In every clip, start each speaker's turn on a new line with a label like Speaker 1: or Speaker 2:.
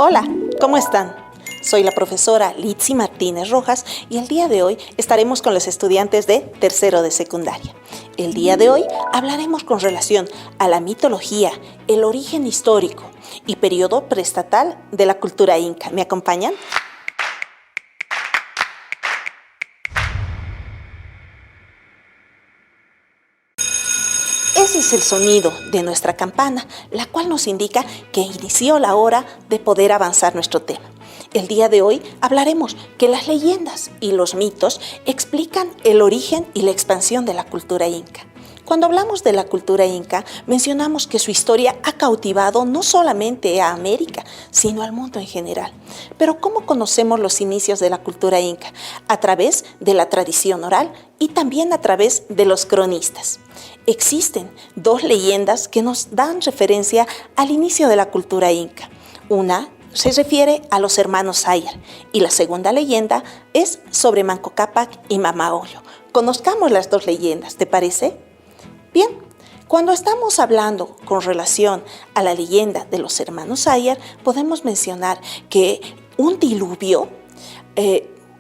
Speaker 1: Hola, ¿cómo están? Soy la profesora Litzy Martínez Rojas y el día de hoy estaremos con los estudiantes de tercero de secundaria. El día de hoy hablaremos con relación a la mitología, el origen histórico y periodo preestatal de la cultura inca. ¿Me acompañan? Ese es el sonido de nuestra campana, la cual nos indica que inició la hora de poder avanzar nuestro tema. El día de hoy hablaremos que las leyendas y los mitos explican el origen y la expansión de la cultura inca. Cuando hablamos de la cultura inca, mencionamos que su historia ha cautivado no solamente a América, sino al mundo en general. Pero ¿cómo conocemos los inicios de la cultura inca? A través de la tradición oral y también a través de los cronistas. Existen dos leyendas que nos dan referencia al inicio de la cultura inca. Una se refiere a los hermanos Ayar y la segunda leyenda es sobre Manco Cápac y Mamaollo. Conozcamos las dos leyendas, ¿te parece? Bien, cuando estamos hablando con relación a la leyenda de los hermanos Ayar, podemos mencionar que un diluvio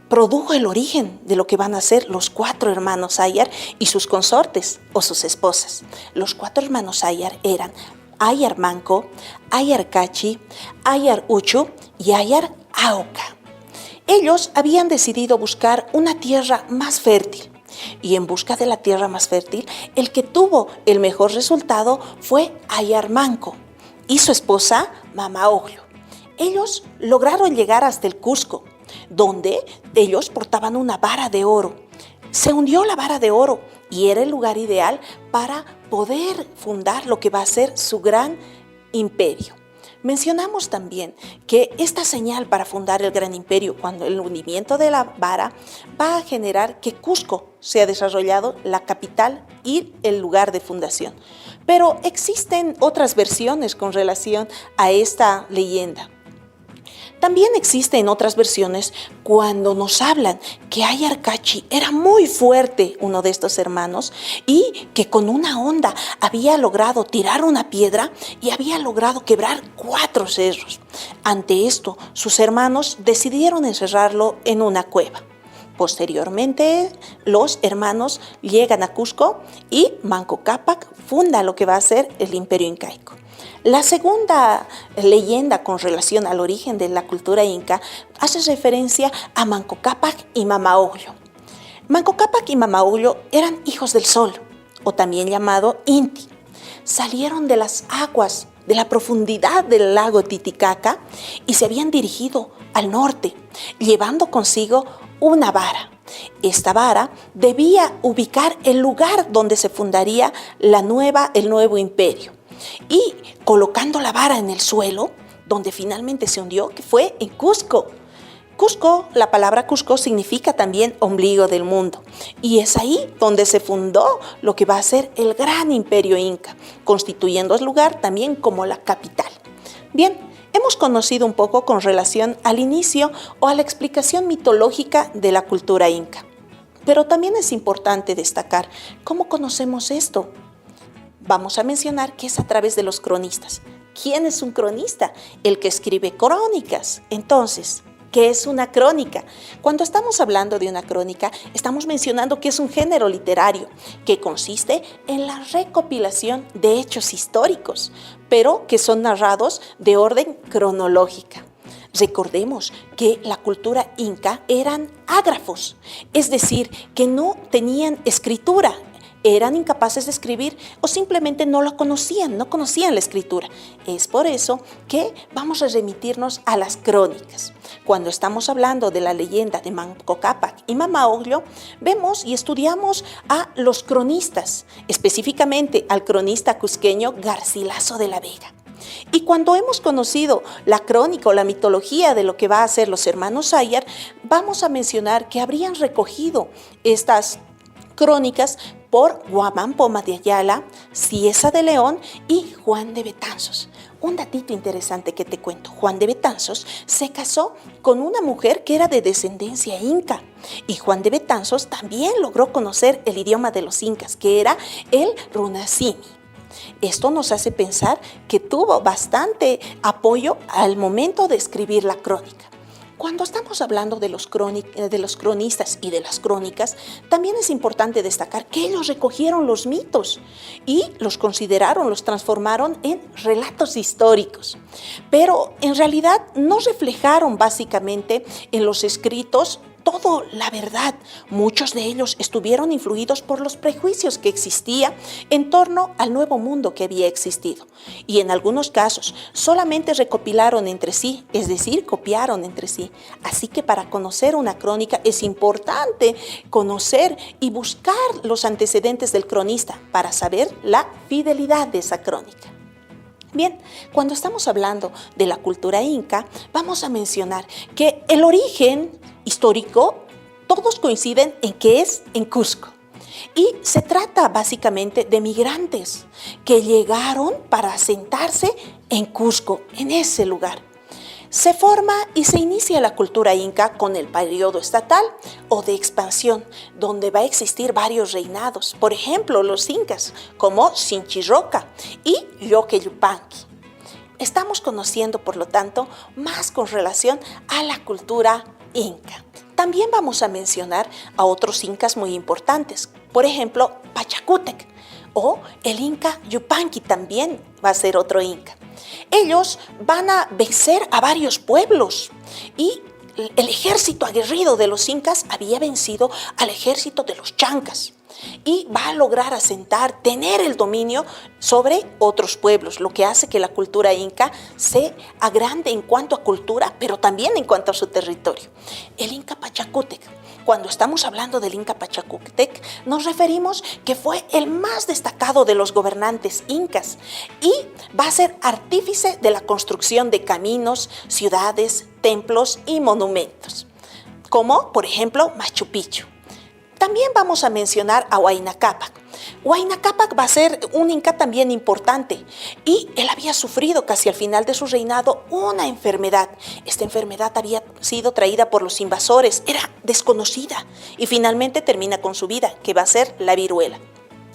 Speaker 1: produjo el origen de lo que van a ser los 4 hermanos Ayar y sus consortes o sus esposas. Los 4 hermanos Ayar eran Ayar Manco, Ayar Cachi, Ayar Uchu y Ayar Auca. Ellos habían decidido buscar una tierra más fértil. Y en busca de la tierra más fértil, el que tuvo el mejor resultado fue Ayar Manco y su esposa Mamaollo. Ellos lograron llegar hasta el Cusco, donde ellos portaban una vara de oro. Se hundió la vara de oro y era el lugar ideal para poder fundar lo que va a ser su gran imperio. Mencionamos también que esta señal para fundar el gran imperio, cuando el hundimiento de la vara, va a generar que Cusco sea desarrollado la capital y el lugar de fundación. Pero existen otras versiones con relación a esta leyenda. También existen otras versiones cuando nos hablan que Ayar Cachi era muy fuerte, uno de estos hermanos, y que con una honda había logrado tirar una piedra y había logrado quebrar 4 cerros. Ante esto, sus hermanos decidieron encerrarlo en una cueva. Posteriormente, los hermanos llegan a Cusco y Manco Cápac funda lo que va a ser el Imperio Incaico. La segunda leyenda con relación al origen de la cultura inca hace referencia a Manco Cápac y Mamaollo. Manco Cápac y Mamaollo eran hijos del sol, o también llamado Inti. Salieron de las aguas de la profundidad del lago Titicaca y se habían dirigido al norte, llevando consigo una vara. Esta vara debía ubicar el lugar donde se fundaría el nuevo imperio. Y colocando la vara en el suelo, donde finalmente se hundió, que fue en Cusco. Cusco, la palabra Cusco significa también ombligo del mundo. Y es ahí donde se fundó lo que va a ser el gran imperio inca, constituyendo el lugar también como la capital. Bien, hemos conocido un poco con relación al inicio o a la explicación mitológica de la cultura inca. Pero también es importante destacar cómo conocemos esto. Vamos a mencionar que es a través de los cronistas. ¿Quién es un cronista? El que escribe crónicas. Entonces, ¿qué es una crónica? Cuando estamos hablando de una crónica, estamos mencionando que es un género literario que consiste en la recopilación de hechos históricos, pero que son narrados de orden cronológica. Recordemos que la cultura inca eran ágrafos, es decir, que no tenían escritura. Eran incapaces de escribir o simplemente no lo conocían, no conocían la escritura. Es por eso que vamos a remitirnos a las crónicas. Cuando estamos hablando de la leyenda de Manco Cápac y Mamaollo, vemos y estudiamos a los cronistas, específicamente al cronista cusqueño Garcilaso de la Vega. Y cuando hemos conocido la crónica o la mitología de lo que va a ser los hermanos Ayar, vamos a mencionar que habrían recogido estas crónicas por Guamán Poma de Ayala, Cieza de León y Juan de Betanzos. Un datito interesante que te cuento: Juan de Betanzos se casó con una mujer que era de descendencia inca y Juan de Betanzos también logró conocer el idioma de los incas, que era el runasimi. Esto nos hace pensar que tuvo bastante apoyo al momento de escribir la crónica. Cuando estamos hablando de los cronistas y de las crónicas, también es importante destacar que ellos recogieron los mitos y los consideraron, los transformaron en relatos históricos. Pero en realidad no reflejaron básicamente en los escritos toda la verdad. Muchos de ellos estuvieron influidos por los prejuicios que existían en torno al nuevo mundo que había existido. Y en algunos casos solamente recopilaron entre sí, es decir, copiaron entre sí. Así que para conocer una crónica es importante conocer y buscar los antecedentes del cronista para saber la fidelidad de esa crónica. Bien, cuando estamos hablando de la cultura inca, vamos a mencionar que el origen histórico, todos coinciden en que es en Cusco. Y se trata básicamente de migrantes que llegaron para asentarse en Cusco, en ese lugar. Se forma y se inicia la cultura inca con el periodo estatal o de expansión, donde va a existir varios reinados. Por ejemplo, los incas, como Sinchi-Roca y Yoque Yupanqui. Estamos conociendo, por lo tanto, más con relación a la cultura inca. También vamos a mencionar a otros incas muy importantes. Por ejemplo, Pachacútec o el inca Yupanqui también va a ser otro inca. Ellos van a vencer a varios pueblos y el ejército aguerrido de los incas había vencido al ejército de los chancas y va a lograr asentar, tener el dominio sobre otros pueblos, lo que hace que la cultura inca se agrande en cuanto a cultura, pero también en cuanto a su territorio. El inca Pachacútec. Cuando estamos hablando del inca Pachacútec, nos referimos que fue el más destacado de los gobernantes incas y va a ser artífice de la construcción de caminos, ciudades, templos y monumentos, como por ejemplo Machu Picchu. También vamos a mencionar a Huayna Cápac. Huayna Cápac va a ser un inca también importante y él había sufrido casi al final de su reinado una enfermedad. Esta enfermedad había sido traída por los invasores, era desconocida y finalmente termina con su vida, que va a ser la viruela.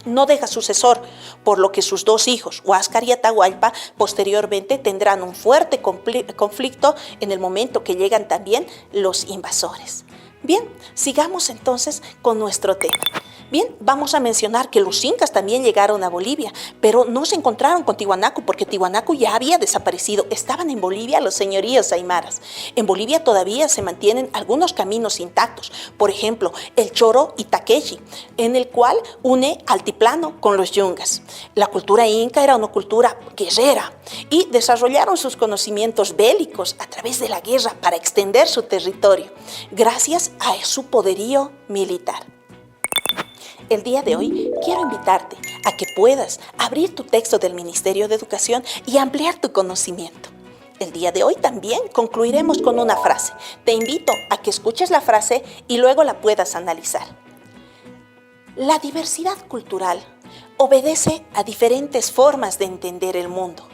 Speaker 1: No deja sucesor, por lo que sus dos hijos, Huáscar y Atahualpa, posteriormente tendrán un fuerte conflicto en el momento que llegan también los invasores. Bien, sigamos entonces con nuestro tema. Bien, vamos a mencionar que los incas también llegaron a Bolivia, pero no se encontraron con Tiwanaku porque Tiwanaku ya había desaparecido. Estaban en Bolivia los señoríos aymaras. En Bolivia todavía se mantienen algunos caminos intactos, por ejemplo, el Choro Itaquechi, en el cual une Altiplano con los Yungas. La cultura inca era una cultura guerrera y desarrollaron sus conocimientos bélicos a través de la guerra para extender su territorio, gracias a su poderío militar. El día de hoy quiero invitarte a que puedas abrir tu texto del Ministerio de Educación y ampliar tu conocimiento. El día de hoy también concluiremos con una frase. Te invito a que escuches la frase y luego la puedas analizar. La diversidad cultural obedece a diferentes formas de entender el mundo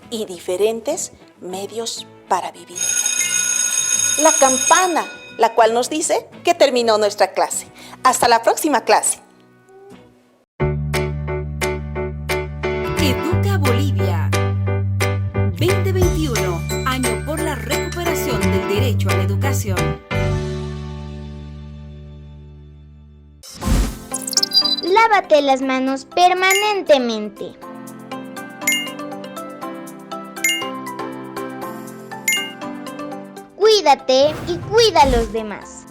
Speaker 1: y diferentes medios para vivir. La campana, la cual nos dice que terminó nuestra clase. Hasta la próxima clase.
Speaker 2: Educa Bolivia 2021, año por la recuperación del derecho a la educación.
Speaker 3: Lávate las manos permanentemente. Cuídate y cuida a los demás.